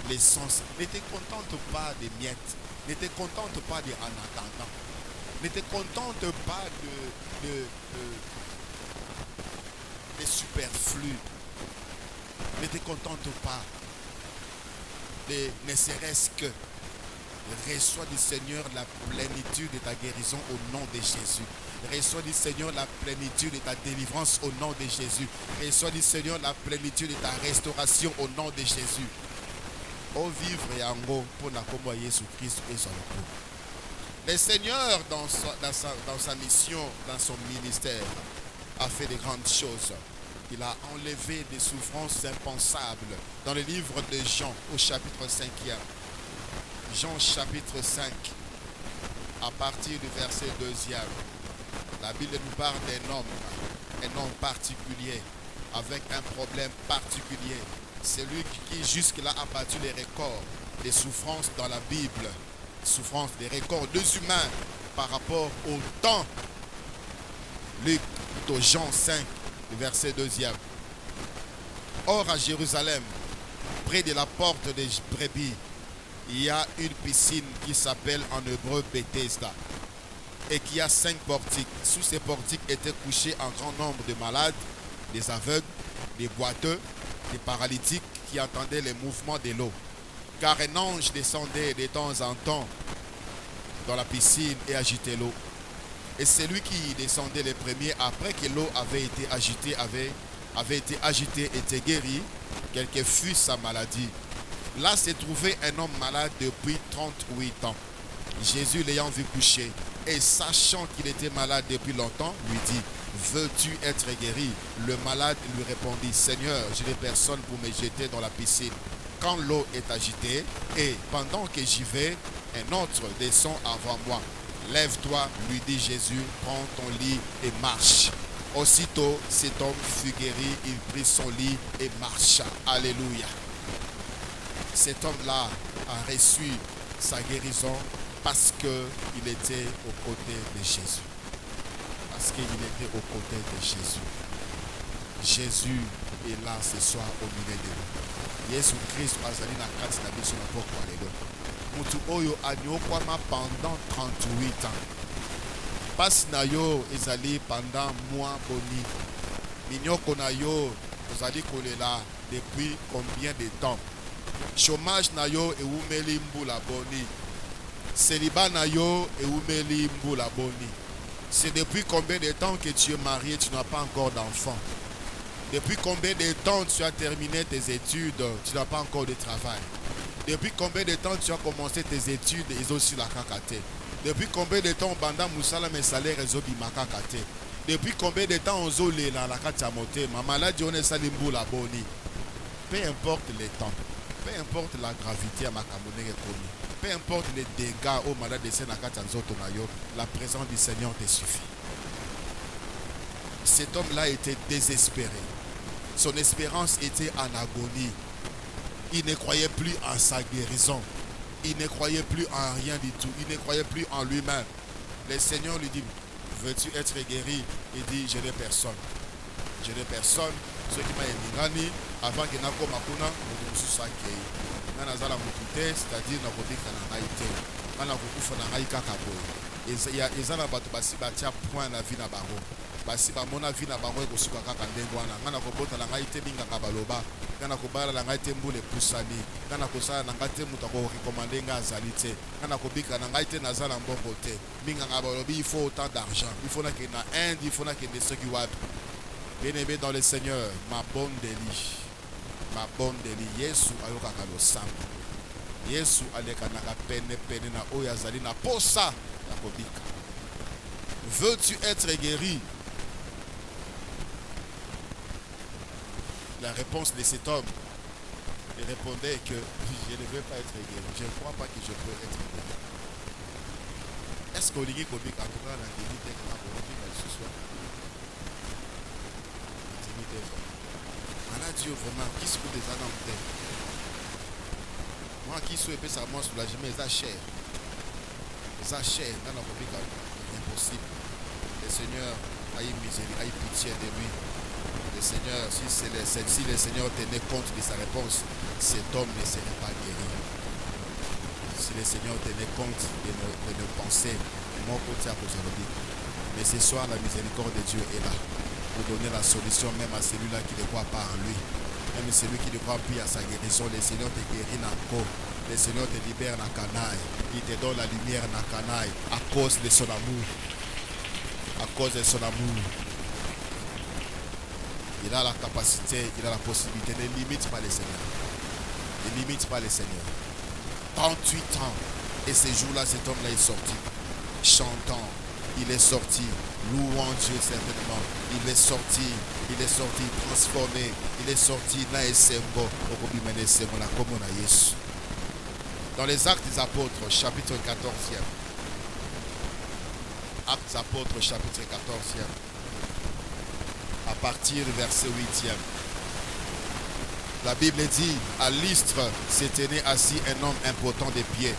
Les sons. Ne te contente pas des miettes. Ne te contente pas de en attendant. Ne te contente pas de superflu. Ne te contente pas de ne serait-ce que reçois du Seigneur la plénitude de ta guérison au nom de Jésus. Reçois du Seigneur la plénitude de ta délivrance au nom de Jésus. Reçois du Seigneur la plénitude de ta restauration au nom de Jésus. Au vivre et en haut pour n'accompagner Jésus-Christ et son repos. Le Seigneur, dans sa mission, dans son ministère, a fait de grandes choses. Il a enlevé des souffrances impensables. Dans le livre de Jean, au chapitre 5e, Jean chapitre 5, à partir du verset 2e, la Bible nous parle un homme particulier, avec un problème particulier. C'est lui qui jusque-là a battu les records des souffrances dans la Bible. Souffrance des records des humains par rapport au temps. Luc, plutôt Jean 5, verset 2e. Or à Jérusalem, près de la porte des brebis, il y a une piscine qui s'appelle en hébreu Bethesda, et qui a 5 portiques. Sous ces portiques étaient couchés un grand nombre de malades, des aveugles, des boiteux, des paralytiques qui entendaient les mouvements de l'eau. Car un ange descendait de temps en temps dans la piscine et agitait l'eau. Et celui qui descendait les premiers après que l'eau avait été agitée était guéri, quelle que fût sa maladie. Là se trouvait un homme malade depuis 38 ans. Jésus l'ayant vu coucher et sachant qu'il était malade depuis longtemps, lui dit: veux-tu être guéri? Le malade lui répondit: Seigneur, je n'ai personne pour me jeter dans la piscine quand l'eau est agitée, et pendant que j'y vais, un autre descend avant moi. Lève-toi, lui dit Jésus, prends ton lit et marche. Aussitôt, cet homme fut guéri, il prit son lit et marcha. Alléluia. Cet homme-là a reçu sa guérison parce qu'il était aux côtés de Jésus. Parce qu'il était aux côtés de Jésus. Jésus est là ce soir au milieu de nous. Jésus Christ azali na kati na biso na pokwa lelo. Mutu oyo anyokwama pendant 38 ans. Pasi na yo ezali pendant mois boni. Minyoko na yo ozali kolela depuis combien de temps? Chômage na yo eumeli mbula boni. Célibat na yo eumeli mbula boni. C'est depuis combien de temps que tu es marié, tu n'as pas encore d'enfant? Depuis combien de temps tu as terminé tes études, tu n'as pas encore de travail? Depuis combien de temps tu as commencé tes études et aussi la kakate? Depuis combien de temps banda musala mes salaires ezobi makakate? Depuis combien de temps on zole la katiamote ma maladie on est salimbu la boni? Peu importe les temps, peu importe la gravité à ma kamone komi, peu importe les dégâts au malade de senakata nzoto na yo, la présence du Seigneur te suffit. Cet homme-là était désespéré. Son espérance était en agonie. Il ne croyait plus en sa guérison. Il ne croyait plus en rien du tout. Il ne croyait plus en lui-même. Le Seigneur lui dit: veux-tu être guéri? Il dit: je n'ai personne. Je n'ai personne. Ce qui m'a émis avant que n'a pas makuna, c'est-à-dire n'a pas na haïté. N'a pas na haïka kaboy. Ils ont abattu batia point la vie na baro. Basi ba mona vie na bango ekosuka kaka ndenge wana ngana kobota la ngai te binga kabaloba ngana kobala la ngai te mbule pusani ngana kosala na ngai te mutu ko recommander nga azali te ngana kobika na ngai te nazala mbongo te binga kabalobi il faut autant d'argent, il faut na que na Inde, il faut na que de ceux qui wapi. Bien-aimé dans le Seigneur, ma bonne délit Yesu ayoka kalo sam Yesu aleka na pene na oyo azali na posa ya kobika. Veux-tu être guéri? La réponse de cet homme, il répondait que je ne veux pas être guéri. Je ne crois pas que je peux être guéri. Est-ce qu'on dit qu'on dit en tout cas la dignité qu'on a pour ce soir? La dignité vraiment. Dieu vraiment, qui se peut des ânes en tête? Moi qui suis épais ça moi soulagement, ils achètent. Ils achètent dans la République, impossible. Le Seigneur a eu miséricorde, a eu pitié de lui. Le Seigneur, si le Seigneur tenait compte de sa réponse, cet homme ne serait pas guéri. Si le Seigneur tenait compte de nos pensées, mon côté à aujourd'hui. Mais ce soir, la miséricorde de Dieu est là pour donner la solution même à celui-là qui ne croit pas en lui. Même celui qui ne croit plus à sa guérison, le Seigneur te guérit dans le corps. Le Seigneur te libère dans la canaille. Il te donne la lumière dans la canaille à cause de son amour. À cause de son amour. Il a la capacité, il a la possibilité. Ne limite pas le Seigneur. Ne limite pas le Seigneur. 38 ans. Et ce jour-là, cet homme-là est sorti. Chantant. Il est sorti. Louant Dieu certainement. Il est sorti transformé. Il est sorti. Dans les Actes des Apôtres, chapitre 14e. Actes des Apôtres, chapitre 14e. À partir du verset 8e. La Bible dit, à Lystre se tenait assis un homme impotent des pieds,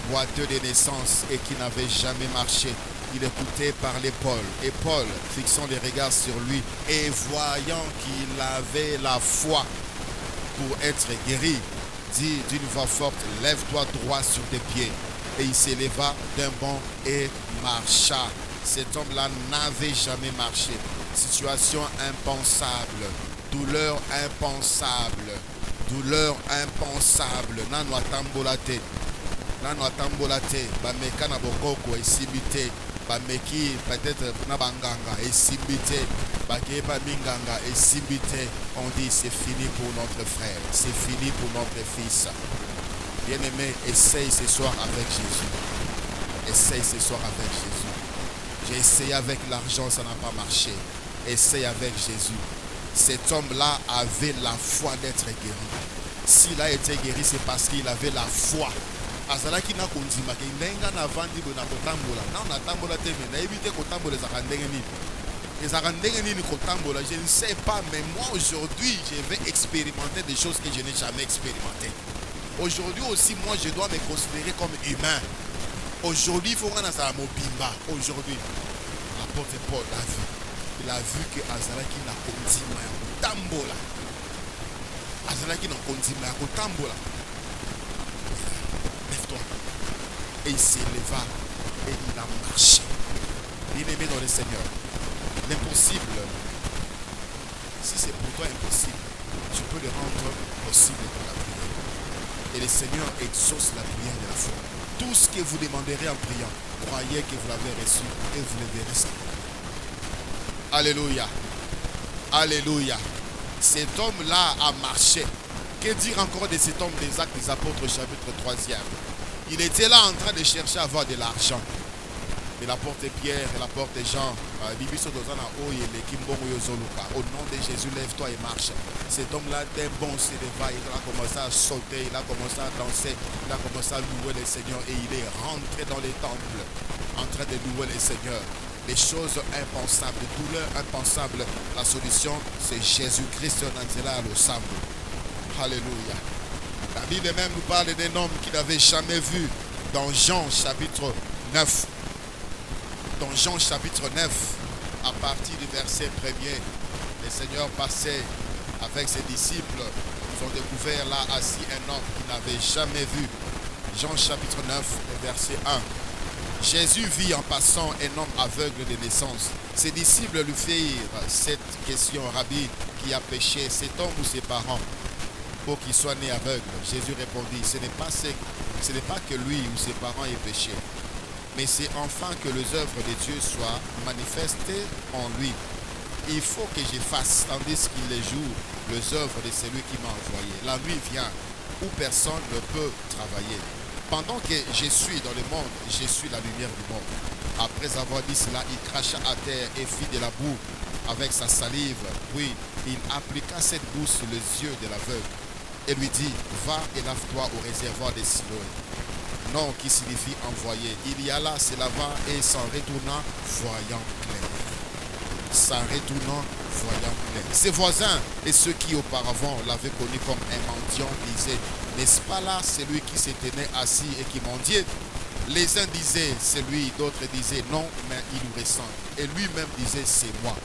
boiteux de naissance et qui n'avait jamais marché. Il écoutait parler Paul. Et Paul, fixant les regards sur lui et voyant qu'il avait la foi pour être guéri, dit d'une voix forte, lève-toi droit sur tes pieds. et il s'éleva d'un bond et marcha. Cet homme-là n'avait jamais marché. Situation impensable, douleur impensable, douleur impensable. Nano atambolate, nano atambolate, bameka na bokoko esimite, bameki peut-être na banganga esimite, bakeba minganga esimite. On dit c'est fini pour notre frère, c'est fini pour notre fils. Bien-aimé, essaye ce soir avec Jésus. Essaye ce soir avec Jésus. J'ai essayé avec l'argent, ça n'a pas marché. Essaye avec Jésus. Cet homme-là avait la foi d'être guéri. S'il a été guéri, c'est parce qu'il avait la foi. Azalaki na kondima ke ndenga na vandi bona kotambola. Na on atambola te mais na éviter kotambola za kandenge nini. Ezaka ndenge nini kotambola, je ne sais pas, mais moi aujourd'hui, je vais expérimenter des choses que je n'ai jamais expérimentées. Aujourd'hui aussi, moi je dois me considérer comme humain. Aujourd'hui, il faut qu'on ait un mobimba. Aujourd'hui, l'apôtre Paul a vu. Il a vu que Azalaki n'a continué à tambola. Azalaki n'a continué à tambola. Lève-toi. Et il s'éleva et il a marché. Bien-aimé dans le Seigneur, l'impossible, si c'est pour toi impossible, tu peux le rendre possible par la prière. Et le Seigneur exauce la prière de la foi. Tout ce que vous demanderez en priant, croyez que vous l'avez reçu et vous le verrez ça. Alléluia. Alléluia. Cet homme-là a marché. Que dire encore de cet homme des Actes des Apôtres, chapitre 3e? Il était là en train de chercher à avoir de l'argent. Et l'apôtre Pierre et l'apôtre Jean, au nom de Jésus, lève-toi et marche. Cet homme-là, d'un bond se leva, il a commencé à sauter, il a commencé à danser, il a commencé à louer le Seigneur et il est rentré dans les temples en train de louer le Seigneur. Les choses impensables, les douleurs impensables, la solution, c'est Jésus-Christ Nazéla le Sambo. Alléluia. La Bible même nous parle d'un homme qu'il n'avait jamais vu dans Jean chapitre 9. Dans Jean chapitre 9, à partir du verset 1er, le Seigneur passait avec ses disciples. Ils ont découvert là assis un homme qu'ils n'avaient jamais vu. Jean chapitre 9, verset 1. Jésus vit en passant un homme aveugle de naissance. Ses disciples lui firent cette question: Rabbi, qui a péché, cet homme ou ses parents, pour qu'il soit né aveugle? Jésus répondit: ce n'est pas que lui ou ses parents aient péché, mais c'est enfin que les œuvres de Dieu soient manifestées en lui. Il faut que je fasse, tandis qu'il les joue, les œuvres de celui qui m'a envoyé. La nuit vient où personne ne peut travailler. Pendant que je suis dans le monde, je suis la lumière du monde. Après avoir dit cela, il cracha à terre et fit de la boue avec sa salive. Puis il appliqua cette boue sur les yeux de l'aveugle et lui dit: va et lave-toi au réservoir de Siloé. Nom qui signifie envoyé. Il y alla, se lava et s'en retourna voyant clair. S'en retournant voyant clair. Ses voisins et ceux qui auparavant l'avaient connu comme un mendiant disaient: n'est-ce pas là celui qui se tenait assis et qui mendiait? Les uns disaient c'est lui, d'autres disaient non, mais il lui ressemble. Et lui-même disait c'est moi.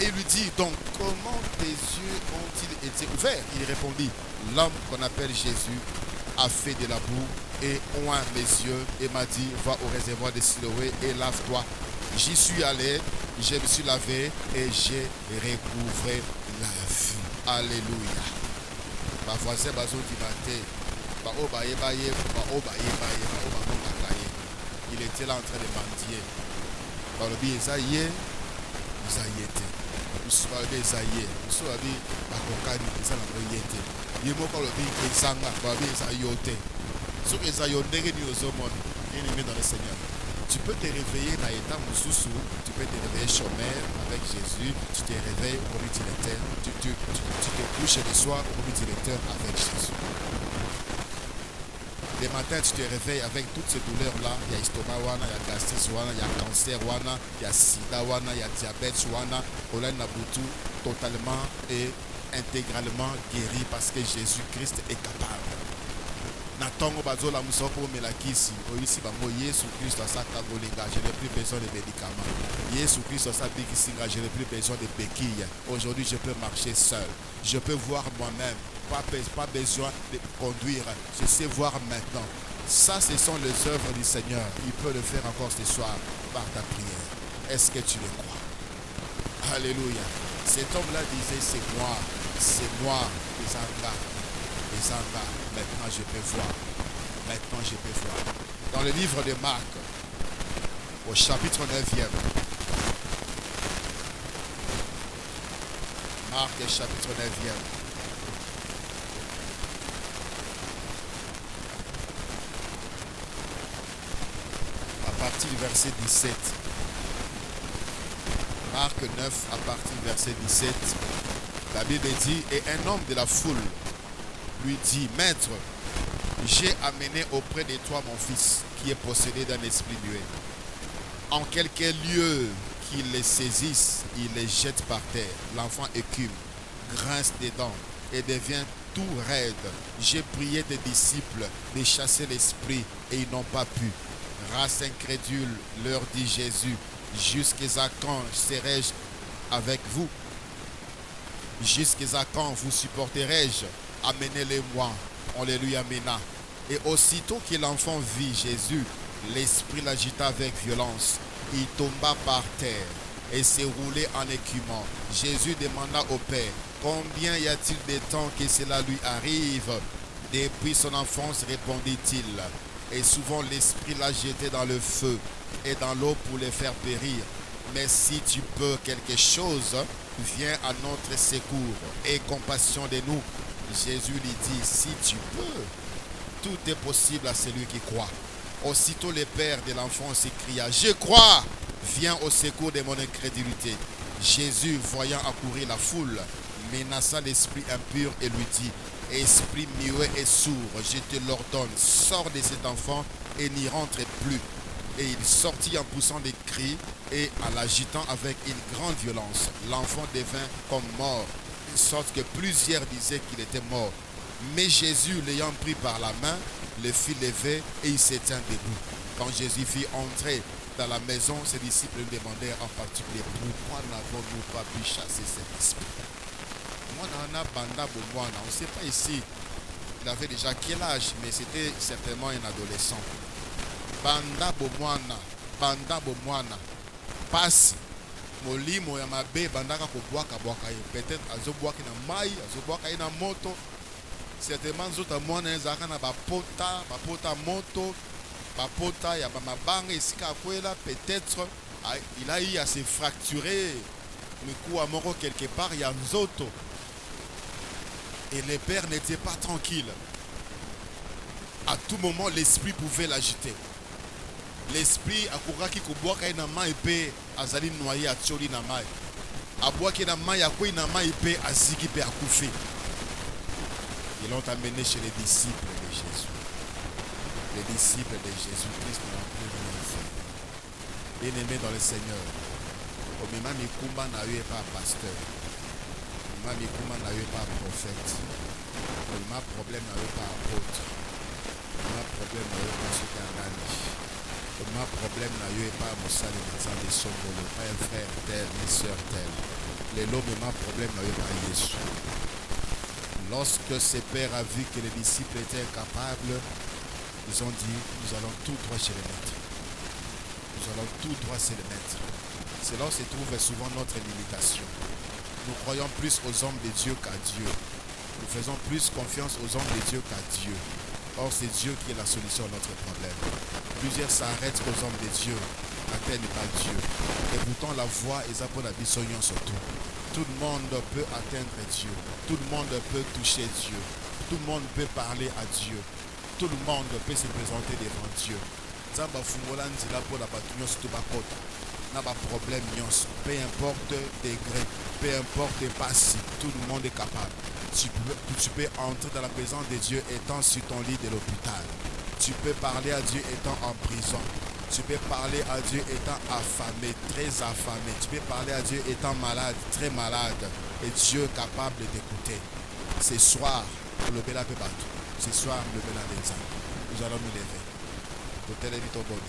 Et lui dit: donc comment tes yeux ont-ils été ouverts? Il répondit: l'homme qu'on appelle Jésus a fait de la boue et oint mes yeux et m'a dit: va au réservoir de Siloé et lave-toi. J'y suis allé, je me suis lavé et j'ai recouvré la vue. Alléluia. Ma voisin bazo dimate, il était là en train de mendier. Par le biais Isaïe, Isaïete. Par le biais Isaïe, Isaïe, Bakokani, Isaïete. Il m'a dit que Isanga, par le biais Isaïote. Ce que Isaïote n'est pas dans le Seigneur. Tu peux te réveiller dans l'état Moussoussou, tu peux te réveiller chômeur avec Jésus, tu te réveilles au premier directeur, tu te couches le soir au premier directeur avec Jésus. Le matin, tu te réveilles avec toutes ces douleurs-là. Il y a estomac, il y a gastritis, il y a cancer, il y a sida, il y a diabète, il y a Nabutu, totalement et intégralement guéri parce que Jésus-Christ est capable. Natongo bazola musoko melakisi oyisi bango Yesu Christ asaka golinga, je n'ai plus besoin de médicaments. Yesu Christ asaka bikisinga, je n'ai plus besoin de béquilles. Aujourd'hui, je peux marcher seul. Je peux voir moi-même. Pas besoin de conduire. Je sais voir maintenant. Ça, ce sont les œuvres du Seigneur. Il peut le faire encore ce soir par ta prière. Est-ce que tu le crois? Alléluia. Cet homme-là disait, c'est moi, les Angas. Les Angas. Maintenant, je peux voir. Maintenant, je peux voir. Dans le livre de Marc, au chapitre 9e. Marc, chapitre 9e. À partir du verset 17. Marc 9, à partir du verset 17. La Bible dit, et un homme de la foule lui dit, Maître, j'ai amené auprès de toi mon fils, qui est possédé d'un esprit muet. En quelque lieu qu'il les saisisse, il les jette par terre. L'enfant écume, grince des dents et devient tout raide. J'ai prié des disciples de chasser l'esprit et ils n'ont pas pu. Race incrédule, leur dit Jésus, jusqu'à quand serai-je avec vous? Jusqu'à quand vous supporterai-je? Amenez-les-moi. On les lui amena. Et aussitôt que l'enfant vit Jésus, l'esprit l'agita avec violence. Il tomba par terre et s'est roulé en écumant. Jésus demanda au Père, combien y a-t-il de temps que cela lui arrive? Depuis son enfance, répondit-il. Et souvent l'esprit l'a jeté dans le feu et dans l'eau pour les faire périr. Mais si tu peux quelque chose, viens à notre secours et compassion de nous. Jésus lui dit, si tu peux, tout est possible à celui qui croit. Aussitôt le père de l'enfant s'écria, je crois, viens au secours de mon incrédulité. Jésus, voyant accourir la foule, menaça l'esprit impur et lui dit, esprit muet et sourd, je te l'ordonne, sors de cet enfant et n'y rentre plus. Et il sortit en poussant des cris et en l'agitant avec une grande violence. L'enfant devint comme mort, de sorte que plusieurs disaient qu'il était mort. Mais Jésus, l'ayant pris par la main, le fit lever et il s'étint debout. Quand Jésus fit entrer dans la maison, ses disciples lui demandèrent en particulier, pourquoi n'avons-nous pas pu chasser cet esprit? Moi, on ne sait pas ici, il avait déjà quel âge, mais c'était certainement un adolescent. Banda bomwana, passe. Molimo ya mabe bandaka kobwaka bwaka ye. Peut-être azobwaki na mai, azobwaka na moto. Certainement nzota mwana ezaka na bapota moto, bapota ya mabanga esika akwela. Peut-être il a eu à se fracturer mikou à moko quelque part ya nzoto. Et le père n'était pas tranquille. À tout moment l'esprit pouvait l'agiter. L'esprit akouraki kobwaka na mai pe azali noyé atioli na mai. Abwaki na mai akwei na mai pe aziki pe akufi. Ils l'ont amené chez les disciples de Jésus. Les disciples de Jésus-Christ n'ont plus rien fait. Bien-aimés dans le Seigneur, Omima Mikumba n'a eu pas pasteur. Omima Mikumba n'a eu pas prophète. Omima problème n'a eu pas apôtre. Omima problème n'a eu pas Soukangani. Omima problème n'a eu pas Moussa de Mazan de Songolo. Pas un frère tel, ni soeur tel. Les lots, Omima problème n'a eu pas Jésus. Lorsque ses pères a vu que les disciples étaient incapables, ils ont dit, nous allons tout droit chez le maître. Nous allons tout droit chez le maître. C'est là où se trouve souvent notre limitation. Nous croyons plus aux hommes de Dieu qu'à Dieu. Nous faisons plus confiance aux hommes de Dieu qu'à Dieu. Or, c'est Dieu qui est la solution à notre problème. Plusieurs s'arrêtent aux hommes de Dieu. La terre n'est pas Dieu. Et pourtant, la voie est pour la bisognon surtout. Tout le monde peut atteindre Dieu. Tout le monde peut toucher Dieu. Tout le monde peut parler à Dieu. Tout le monde peut se présenter devant Dieu. Zamba fungola nzila pour la batunyos tout bakota. N'a pas problème nyos. Peu importe degré, peu importe passé, tout le monde est capable. Tu peux entrer dans la présence de Dieu étant sur ton lit de l'hôpital. Tu peux parler à Dieu étant en prison. Tu peux parler à Dieu étant affamé, très affamé. Tu peux parler à Dieu étant malade, très malade. Et Dieu est capable de t'écouter. Ce soir, le Bela peut battre. Ce soir, le Bela des nous allons nous lever. Pour te lever ton bonheur.